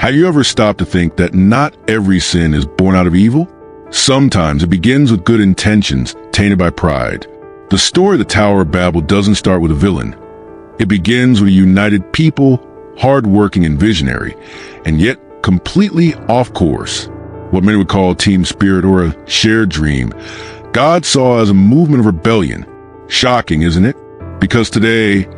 Have you ever stopped to think that not every sin is born out of evil? Sometimes it begins with good intentions tainted by pride. The story of the Tower of Babel doesn't start with a villain. It begins with a united people, hardworking and visionary, and yet completely off course. What many would call team spirit or a shared dream, God saw as a movement of rebellion. Shocking, isn't it? Because today,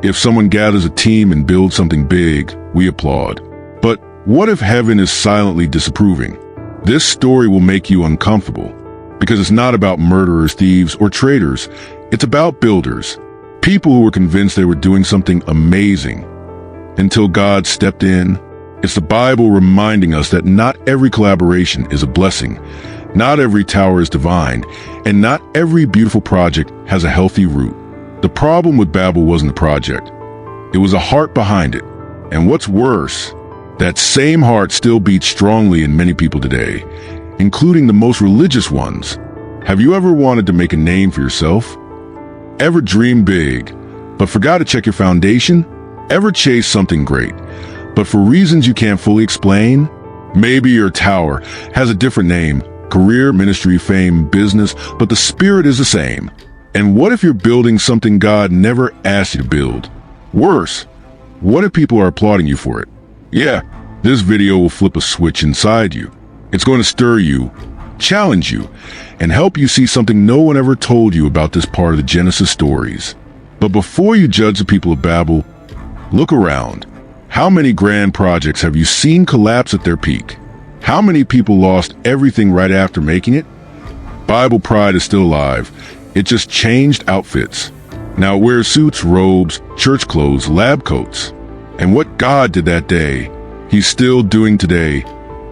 if someone gathers a team and builds something big, we applaud. But what if heaven is silently disapproving? This story will make you uncomfortable, because it's not about murderers, thieves, or traitors. It's about builders, people who were convinced they were doing something amazing, until God stepped in. It's the Bible reminding us that not every collaboration is a blessing, not every tower is divine, and not every beautiful project has a healthy root. The problem with Babel wasn't the project. It was a heart behind it. And what's worse, that same heart still beats strongly in many people today, including the most religious ones. Have you ever wanted to make a name for yourself? Ever dream big, but forgot to check your foundation? Ever chase something great, but for reasons you can't fully explain? Maybe your tower has a different name, career, ministry, fame, business, but the spirit is the same. And what if you're building something God never asked you to build? Worse, what if people are applauding you for it? Yeah, this video will flip a switch inside you. It's going to stir you, challenge you, and help you see something no one ever told you about this part of the Genesis stories. But before you judge the people of Babel, look around. How many grand projects have you seen collapse at their peak? How many people lost everything right after making it? Bible pride is still alive. It just changed outfits. Now it wears suits, robes, church clothes, lab coats. And what God did that day, He's still doing today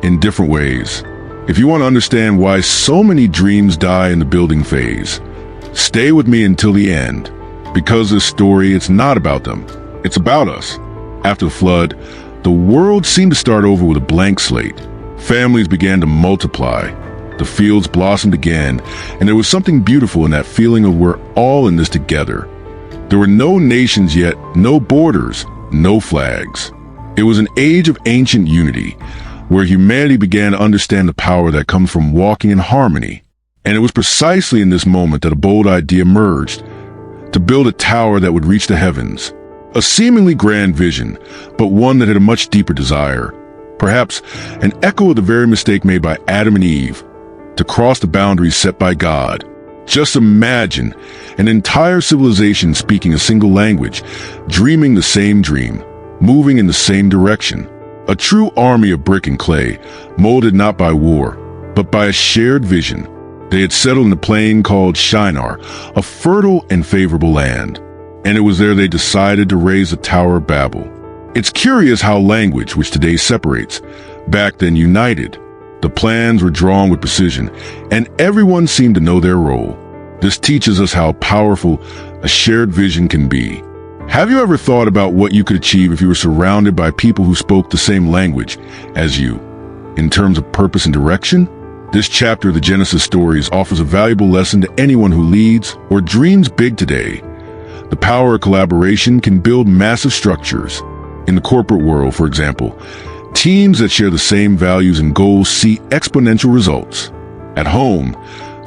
in different ways. If you want to understand why so many dreams die in the building phase, stay with me until the end. Because this story, it's not about them. It's about us. After the flood, the world seemed to start over with a blank slate. Families began to multiply. The fields blossomed again, and there was something beautiful in that feeling of we're all in this together. There were no nations yet, no borders, no flags. It was an age of ancient unity, where humanity began to understand the power that comes from walking in harmony. And it was precisely in this moment that a bold idea emerged, to build a tower that would reach the heavens. A seemingly grand vision, but one that had a much deeper desire. Perhaps an echo of the very mistake made by Adam and Eve, to cross the boundaries set by God. Just imagine an entire civilization speaking a single language, dreaming the same dream, moving in the same direction. A true army of brick and clay, molded not by war, but by a shared vision. They had settled in a plain called Shinar, a fertile and favorable land. And it was there they decided to raise the Tower of Babel. It's curious how language, which today separates, back then united. The plans were drawn with precision, and everyone seemed to know their role. This teaches us how powerful a shared vision can be. Have you ever thought about what you could achieve if you were surrounded by people who spoke the same language as you, in terms of purpose and direction? This chapter of the Genesis stories offers a valuable lesson to anyone who leads or dreams big today. The power of collaboration can build massive structures. In the corporate world, for example, teams that share the same values and goals see exponential results. At home,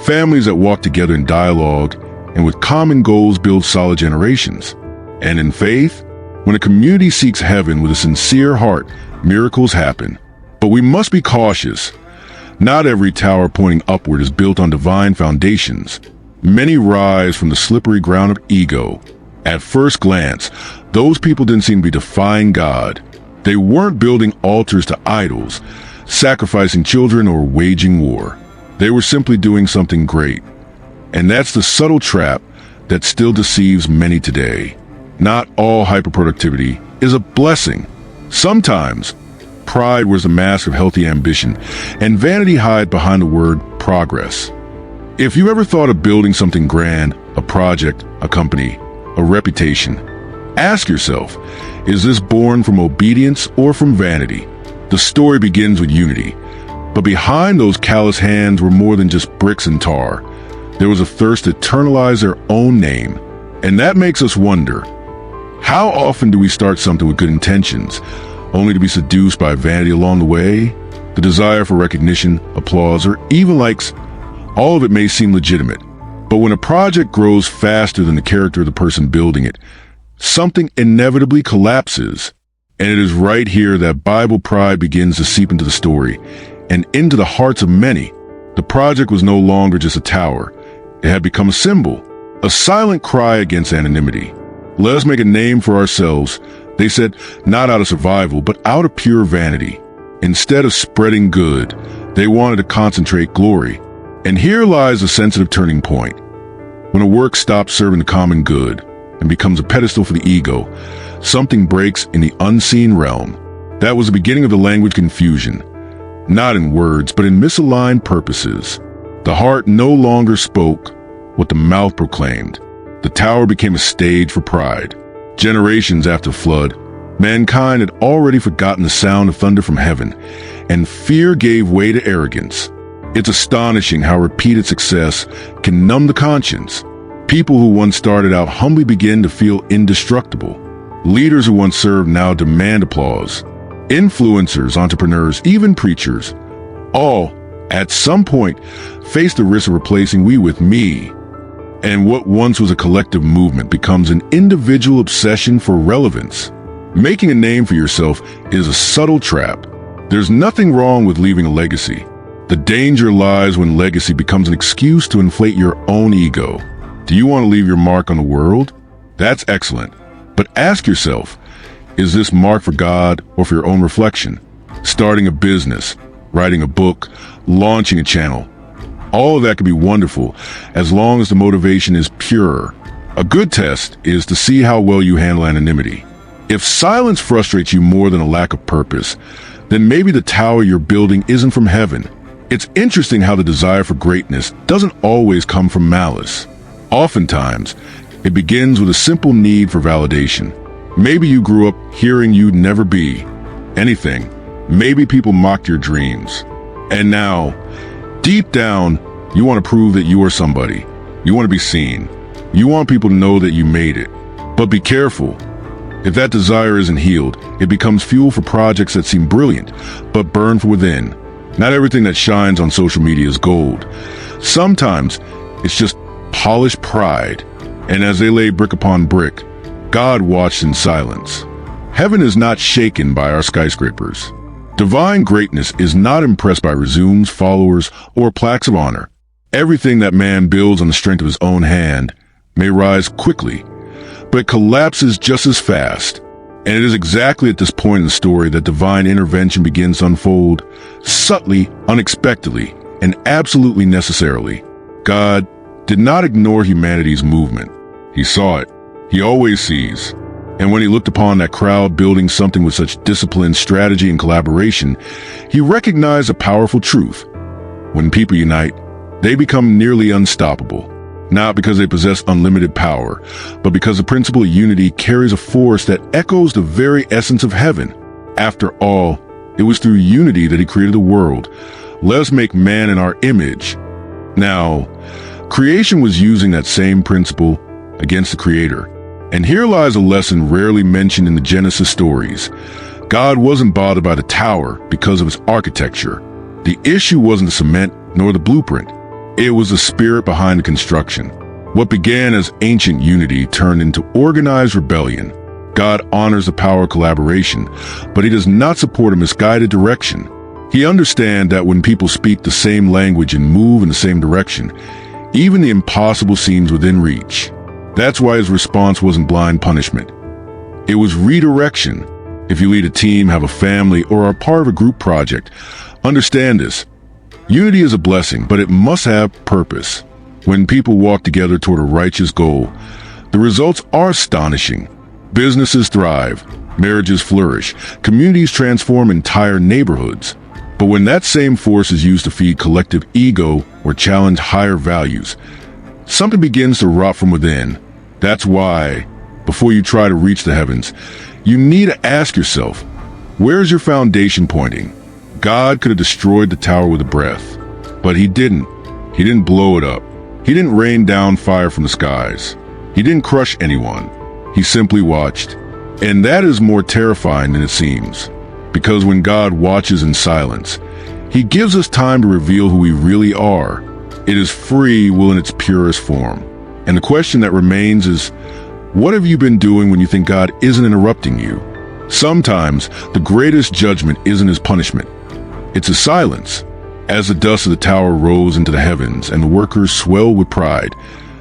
families that walk together in dialogue and with common goals build solid generations. And in faith, when a community seeks heaven with a sincere heart, miracles happen. But we must be cautious. Not every tower pointing upward is built on divine foundations. Many rise from the slippery ground of ego. At first glance, those people didn't seem to be defying God. They weren't building altars to idols, sacrificing children, or waging war. They were simply doing something great. And that's the subtle trap that still deceives many today. Not all hyperproductivity is a blessing. Sometimes, pride wears the mask of healthy ambition, and vanity hides behind the word progress. If you ever thought of building something grand, a project, a company, a reputation, ask yourself, is this born from obedience or from vanity? The story begins with unity, but behind those callous hands were more than just bricks and tar. There was a thirst to eternalize their own name. And that makes us wonder, how often do we start something with good intentions, only to be seduced by vanity along the way. The desire for recognition, applause, or even likes, all of it may seem legitimate. But when a project grows faster than the character of the person building it, something inevitably collapses. And it is right here that Bible pride begins to seep into the story and into the hearts of many. The project was no longer just a tower. It had become a symbol, a silent cry against anonymity. Let us make a name for ourselves, they said, not out of survival, but out of pure vanity. Instead of spreading good, they wanted to concentrate glory. And here lies a sensitive turning point. When a work stops serving the common good and becomes a pedestal for the ego, something breaks in the unseen realm. That was the beginning of the language confusion, not in words, but in misaligned purposes. The heart no longer spoke what the mouth proclaimed. The tower became a stage for pride. Generations after the flood, mankind had already forgotten the sound of thunder from heaven, and fear gave way to arrogance. It's astonishing how repeated success can numb the conscience. People who once started out humbly begin to feel indestructible. Leaders who once served now demand applause. Influencers, entrepreneurs, even preachers, all, at some point, face the risk of replacing we with me. And what once was a collective movement becomes an individual obsession for relevance. Making a name for yourself is a subtle trap. There's nothing wrong with leaving a legacy. The danger lies when legacy becomes an excuse to inflate your own ego. Do you want to leave your mark on the world? That's excellent. But ask yourself, is this mark for God or for your own reflection? Starting a business, writing a book, launching a channel. All of that can be wonderful as long as the motivation is pure. A good test is to see how well you handle anonymity. If silence frustrates you more than a lack of purpose, then maybe the tower you're building isn't from heaven. It's interesting how the desire for greatness doesn't always come from malice. Oftentimes, it begins with a simple need for validation. Maybe you grew up hearing you'd never be anything. Maybe people mocked your dreams. And now, deep down, you want to prove that you are somebody. You want to be seen. You want people to know that you made it. But be careful. If that desire isn't healed, it becomes fuel for projects that seem brilliant, but burn from within. Not everything that shines on social media is gold. Sometimes it's just polished pride. And as they lay brick upon brick, God watched in silence. Heaven is not shaken by our skyscrapers. Divine greatness is not impressed by resumes, followers, or plaques of honor. Everything that man builds on the strength of his own hand may rise quickly, but it collapses just as fast. And it is exactly at this point in the story that divine intervention begins to unfold, subtly, unexpectedly, and absolutely necessarily. God did not ignore humanity's movement. He saw it. He always sees. And when he looked upon that crowd building something with such discipline, strategy, and collaboration, he recognized a powerful truth. When people unite, they become nearly unstoppable. Not because they possess unlimited power, but because the principle of unity carries a force that echoes the very essence of heaven. After all, it was through unity that he created the world. Let us make man in our image. Now, creation was using that same principle against the Creator. And here lies a lesson rarely mentioned in the Genesis stories. God wasn't bothered by the tower because of its architecture. The issue wasn't the cement nor the blueprint. It was the spirit behind the construction. What began as ancient unity turned into organized rebellion. God honors the power of collaboration, but he does not support a misguided direction. He understands that when people speak the same language and move in the same direction, even the impossible seems within reach. That's why his response wasn't blind punishment. It was redirection. If you lead a team, have a family, or are part of a group project, understand this. Unity is a blessing, but it must have purpose. When people walk together toward a righteous goal, the results are astonishing. Businesses thrive, marriages flourish, communities transform entire neighborhoods. But when that same force is used to feed collective ego or challenge higher values, something begins to rot from within. That's why, before you try to reach the heavens, you need to ask yourself, where's your foundation pointing? God could have destroyed the tower with a breath, but he didn't. He didn't blow it up. He didn't rain down fire from the skies. He didn't crush anyone. He simply watched. And that is more terrifying than it seems. Because when God watches in silence, he gives us time to reveal who we really are. It is free will in its purest form. And the question that remains is, what have you been doing when you think God isn't interrupting you? Sometimes the greatest judgment isn't his punishment. It's his silence. As the dust of the tower rose into the heavens and the workers swelled with pride,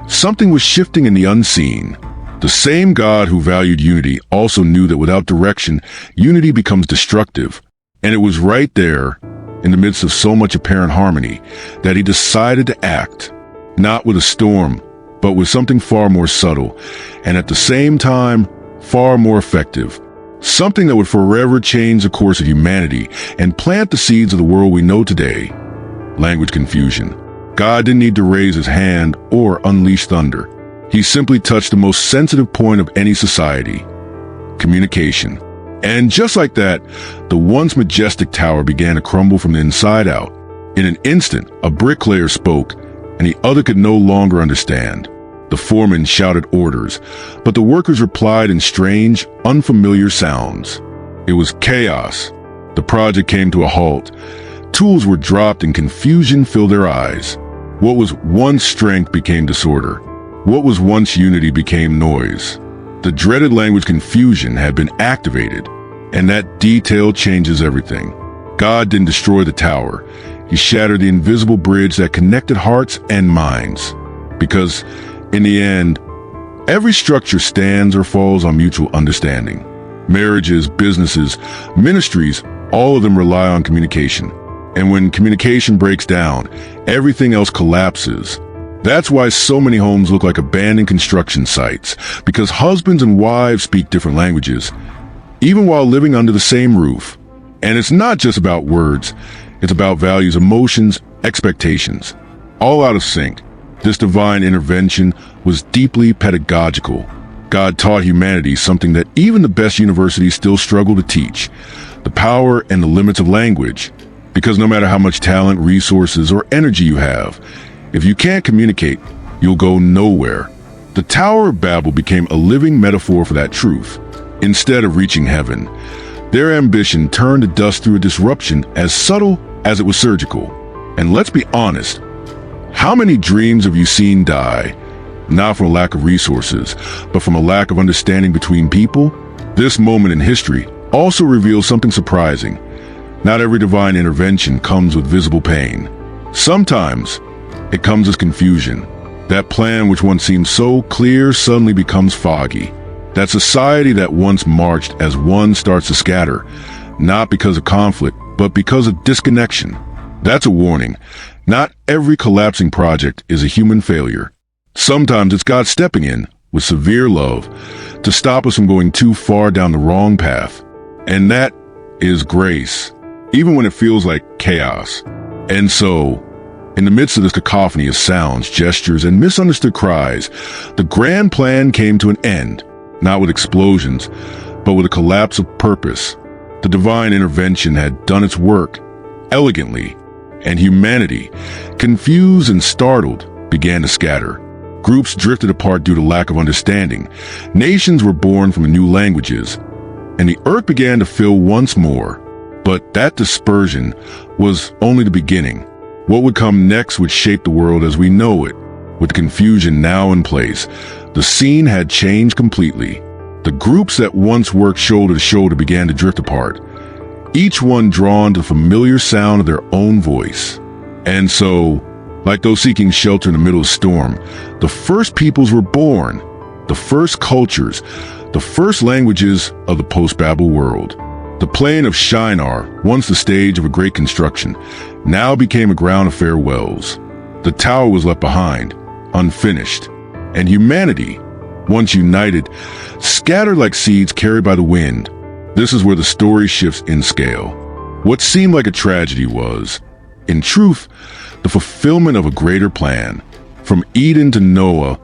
something was shifting in the unseen. The same God who valued unity also knew that without direction, unity becomes destructive. And it was right there, in the midst of so much apparent harmony, that he decided to act, not with a storm, but with something far more subtle, and at the same time, far more effective. Something that would forever change the course of humanity and plant the seeds of the world we know today. Language confusion. God didn't need to raise his hand or unleash thunder. He simply touched the most sensitive point of any society: communication. And just like that, the once majestic tower began to crumble from the inside out. In an instant, a bricklayer spoke, and the other could no longer understand. The foreman shouted orders, but the workers replied in strange, unfamiliar sounds. It was chaos. The project came to a halt. Tools were dropped and confusion filled their eyes. What was once strength became disorder. What was once unity became noise. The dreaded language confusion had been activated, and that detail changes everything. God didn't destroy the tower. He shattered the invisible bridge that connected hearts and minds. Because, in the end, every structure stands or falls on mutual understanding. Marriages, businesses, ministries, all of them rely on communication. And when communication breaks down, everything else collapses. That's why so many homes look like abandoned construction sites, because husbands and wives speak different languages, even while living under the same roof. And it's not just about words, it's about values, emotions, expectations, all out of sync. This divine intervention was deeply pedagogical. God taught humanity something that even the best universities still struggle to teach: the power and the limits of language. Because no matter how much talent, resources, or energy you have, if you can't communicate, you'll go nowhere. The Tower of Babel became a living metaphor for that truth. Instead of reaching heaven, their ambition turned to dust through a disruption as subtle as it was surgical. And let's be honest, how many dreams have you seen die? Not from a lack of resources, but from a lack of understanding between people? This moment in history also reveals something surprising. Not every divine intervention comes with visible pain. Sometimes it comes as confusion. That plan which once seemed so clear suddenly becomes foggy. That society that once marched as one starts to scatter, not because of conflict, but because of disconnection. That's a warning. Not every collapsing project is a human failure. Sometimes it's God stepping in with severe love to stop us from going too far down the wrong path. And that is grace, even when it feels like chaos. And so, in the midst of this cacophony of sounds, gestures, and misunderstood cries, the grand plan came to an end, not with explosions, but with a collapse of purpose. The divine intervention had done its work elegantly, and humanity, confused and startled, began to scatter. Groups drifted apart due to lack of understanding. Nations were born from new languages, and the earth began to fill once more. But that dispersion was only the beginning. What would come next would shape the world as we know it. With the confusion now in place, the scene had changed completely. The groups that once worked shoulder to shoulder began to drift apart, each one drawn to the familiar sound of their own voice. And so, like those seeking shelter in the middle of a storm, the first peoples were born, the first cultures, the first languages of the post-Babel world. The plain of Shinar, once the stage of a great construction, now became a ground of farewells. The tower was left behind, unfinished, and humanity, once united, scattered like seeds carried by the wind. This is where the story shifts in scale. What seemed like a tragedy was, in truth, the fulfillment of a greater plan. From Eden to Noah,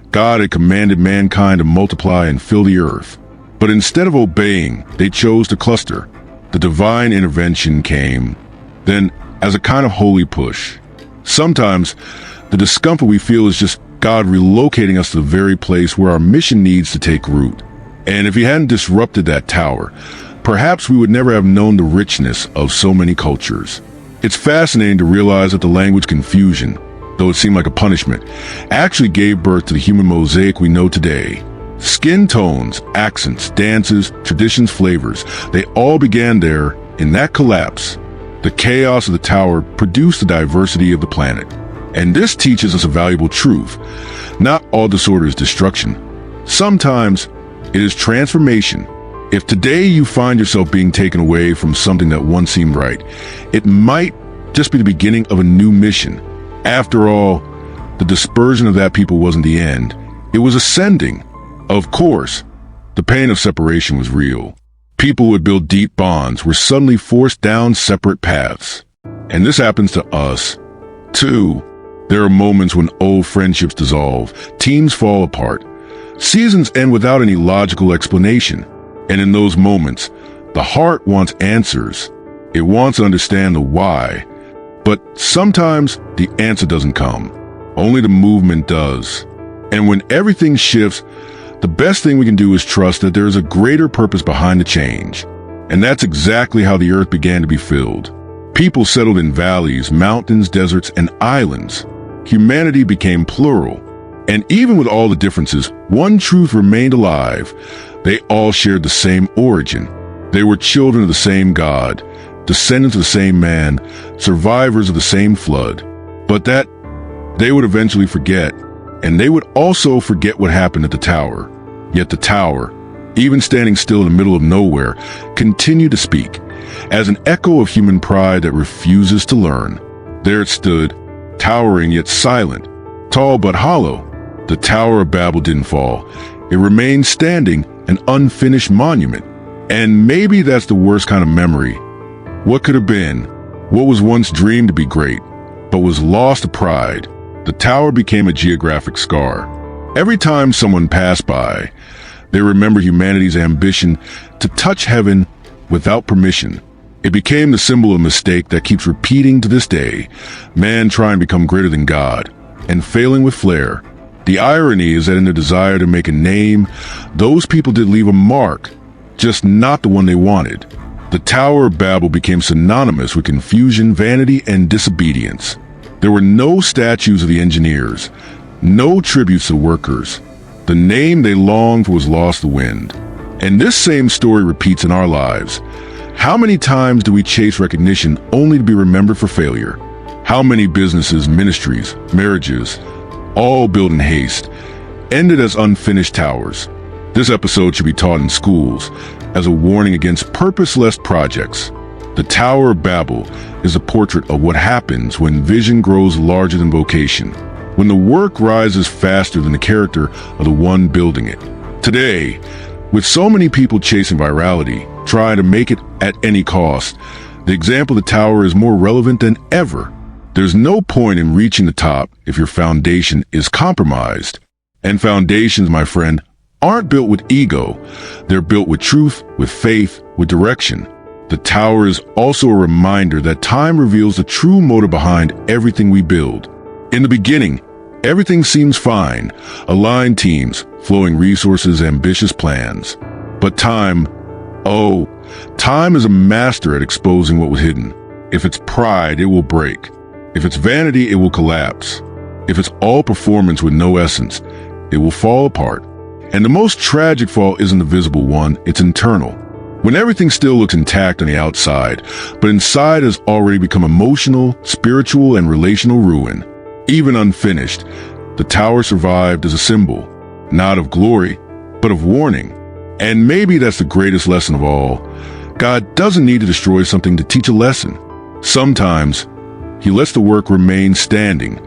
God had commanded mankind to multiply and fill the earth. But instead of obeying, they chose to cluster. The divine intervention came, then as a kind of holy push. Sometimes, the discomfort we feel is just God relocating us to the very place where our mission needs to take root. And if he hadn't disrupted that tower, perhaps we would never have known the richness of so many cultures. It's fascinating to realize that the language confusion, though it seemed like a punishment, actually gave birth to the human mosaic we know today. Skin tones, accents, dances, traditions, flavors, they all began there in that collapse. The chaos of the tower produced the diversity of the planet. And this teaches us a valuable truth. Not all disorder is destruction. Sometimes it is transformation. If today you find yourself being taken away from something that once seemed right, it might just be the beginning of a new mission. After all, the dispersion of that people wasn't the end. It was ascending. Of course, the pain of separation was real. People who would build deep bonds were suddenly forced down separate paths. And this happens to us, too. There are moments when old friendships dissolve, teams fall apart, seasons end without any logical explanation. And in those moments, the heart wants answers. It wants to understand the why. But sometimes the answer doesn't come. Only the movement does. And when everything shifts, the best thing we can do is trust that there is a greater purpose behind the change. And that's exactly how the earth began to be filled. People settled in valleys, mountains, deserts, and islands. Humanity became plural. And even with all the differences, one truth remained alive. They all shared the same origin. They were children of the same God, descendants of the same man, survivors of the same flood. But that they would eventually forget. And they would also forget what happened at the tower. Yet the tower, even standing still in the middle of nowhere, continued to speak, as an echo of human pride that refuses to learn. There it stood, towering yet silent, tall but hollow. The Tower of Babel didn't fall. It remained standing, an unfinished monument. And maybe that's the worst kind of memory. What could have been? What was once dreamed to be great, but was lost to pride? The tower became a geographic scar. Every time someone passed by, they remember humanity's ambition to touch heaven without permission. It became the symbol of mistake that keeps repeating to this day, man trying to become greater than God, and failing with flair. The irony is that in their desire to make a name, those people did leave a mark, just not the one they wanted. The Tower of Babel became synonymous with confusion, vanity, and disobedience. There were no statues of the engineers, no tributes to the workers. The name they longed for was lost to the wind. And this same story repeats in our lives. How many times do we chase recognition only to be remembered for failure? How many businesses, ministries, marriages, all built in haste, ended as unfinished towers? This episode should be taught in schools as a warning against purposeless projects. The Tower of Babel is a portrait of what happens when vision grows larger than vocation, when the work rises faster than the character of the one building it. Today, with so many people chasing virality, trying to make it at any cost, the example of the tower is more relevant than ever. There's no point in reaching the top if your foundation is compromised. And foundations, my friend, aren't built with ego. They're built with truth, with faith, with direction. The tower is also a reminder that time reveals the true motive behind everything we build. In the beginning, everything seems fine. Aligned teams, flowing resources, ambitious plans. But time is a master at exposing what was hidden. If it's pride, it will break. If it's vanity, it will collapse. If it's all performance with no essence, it will fall apart. And the most tragic fall isn't the visible one, it's internal. When everything still looks intact on the outside, but inside has already become emotional, spiritual, and relational ruin. Even unfinished, the tower survived as a symbol, not of glory, but of warning. And maybe that's the greatest lesson of all. God doesn't need to destroy something to teach a lesson. Sometimes, He lets the work remain standing,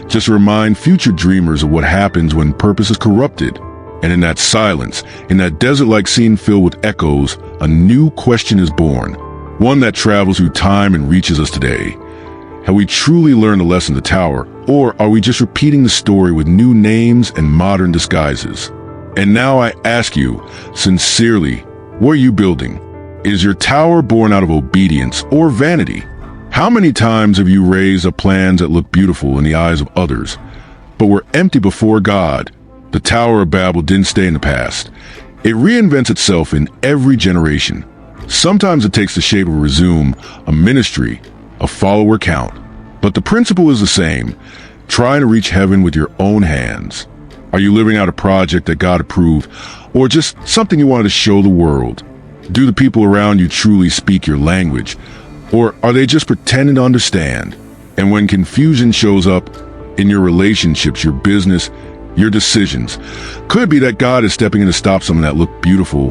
just to remind future dreamers of what happens when purpose is corrupted. And in that silence, in that desert-like scene filled with echoes, a new question is born, one that travels through time and reaches us today. Have we truly learned the lesson of the tower, or are we just repeating the story with new names and modern disguises? And now I ask you, sincerely, what are you building? Is your tower born out of obedience or vanity? How many times have you raised up plans that look beautiful in the eyes of others, but were empty before God? The Tower of Babel didn't stay in the past. It reinvents itself in every generation. Sometimes it takes the shape of a resume, a ministry, a follower count. But the principle is the same, trying to reach heaven with your own hands. Are you living out a project that God approved, or just something you wanted to show the world? Do the people around you truly speak your language, or are they just pretending to understand? And when confusion shows up in your relationships, your business, your decisions, could be that God is stepping in to stop something that looked beautiful,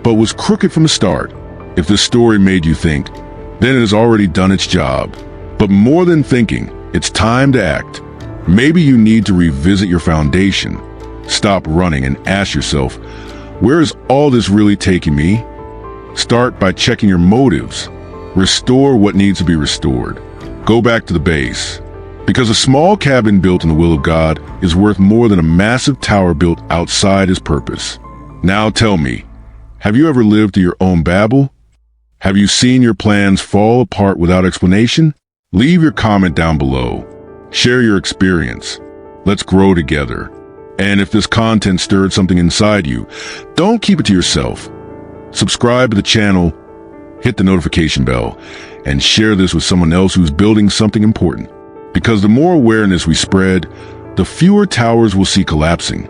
but was crooked from the start. If this story made you think, then it has already done its job. But more than thinking, it's time to act. Maybe you need to revisit your foundation. Stop running and ask yourself, where is all this really taking me? Start by checking your motives. Restore what needs to be restored. Go back to the base. Because a small cabin built in the will of God is worth more than a massive tower built outside His purpose. Now tell me, have you ever lived to your own Babel? Have you seen your plans fall apart without explanation? Leave your comment down below. Share your experience. Let's grow together. And if this content stirred something inside you, don't keep it to yourself. Subscribe to the channel, hit the notification bell, and share this with someone else who's building something important. Because the more awareness we spread, the fewer towers we'll see collapsing.